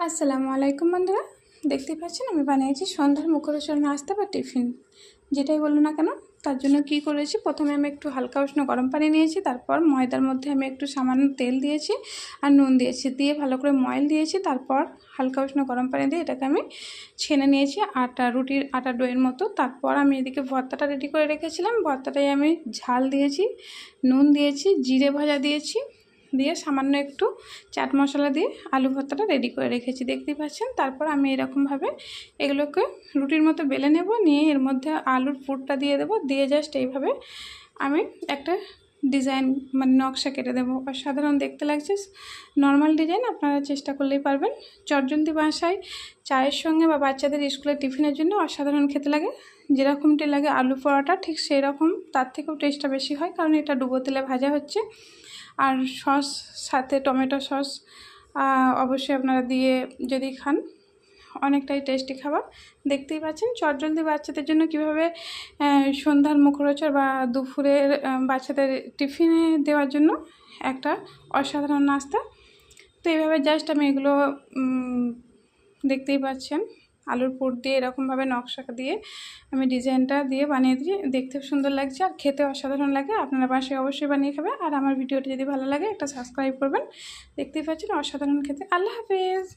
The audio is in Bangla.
আসসালামু আলাইকুম বন্ধুরা, দেখতেই পাচ্ছেন আমি বানিয়েছি সন্ধ্যার মুখরোচক নাস্তা বা টিফিন, যেটাই বলুন না কেন। তার জন্য কি করেছি, প্রথমে আমি একটু হালকা উষ্ণ গরম পানি নিয়েছি, তারপর ময়দার মধ্যে আমি একটু সামান্য তেল দিয়েছি আর নুন দিয়েছি, দিয়ে ভালো করে ময়ল দিয়েছি, তারপর হালকা উষ্ণ গরম পানি দিয়ে এটাকে আমি ছেনে নিয়েছি রুটির আটা ডোয়ের মতো। তারপর আমি এদিকে ভর্তাটা রেডি করে রেখেছিলাম, ভর্তাটাই আমি ঝাল দিয়েছি, নুন দিয়েছি, জিরে ভাজা দিয়েছি, দিয়ে সামান্য একটু চাট মশলা দিয়ে আলু ভর্তাটা রেডি করে রেখেছি, দেখতেই পাচ্ছেন। তারপর আমি এরকমভাবে এগুলোকে রুটির মতো বেলে নেব, নিয়ে এর মধ্যে আলুর পুরটা দিয়ে দেবো, দিয়ে জাস্ট এইভাবে আমি একটা ডিজাইন মানে নকশা কেটে দেবো। অসাধারণ দেখতে লাগছে, নর্মাল ডিজাইন, আপনারা চেষ্টা করলেই পারবেন। চটজলদি বাসায় চায়ের সঙ্গে বা বাচ্চাদের স্কুলের টিফিনের জন্য অসাধারণ খেতে লাগে। যেরকমটি লাগে আলু পরোটা, ঠিক সেই রকম, তার থেকেও টেস্টটা বেশি হয়, কারণ এটা ডুবো তেলে ভাজা হচ্ছে। আর সস সাথে টমেটো সস অবশ্যই আপনারা দিয়ে যদি খান, অনেকটাই টেস্টি খাবার। দেখতেই পাচ্ছেন চটজলদি বাচ্চাদের জন্য কিভাবে সন্ধ্যার মুখরোচক বা দুপুরের বাচ্চাদের টিফিনে দেওয়ার জন্য একটা অসাধারণ নাস্তা। তো এইভাবে জাস্ট আমি এগুলো দেখতেই পাচ্ছেন আলুর পুর দিয়ে এরকমভাবে নকশা দিয়ে আমি ডিজাইনটা দিয়ে বানিয়ে দিই, দেখতে সুন্দর লাগছে আর খেতে অসাধারণ লাগে। আপনারা বাসায় অবশ্যই বানিয়ে খাবে, আর আমার ভিডিওটি যদি ভালো লাগে একটা সাবস্ক্রাইব করবেন। দেখতেই পাচ্ছেন অসাধারণ খেতে। আল্লাহ হাফেজ।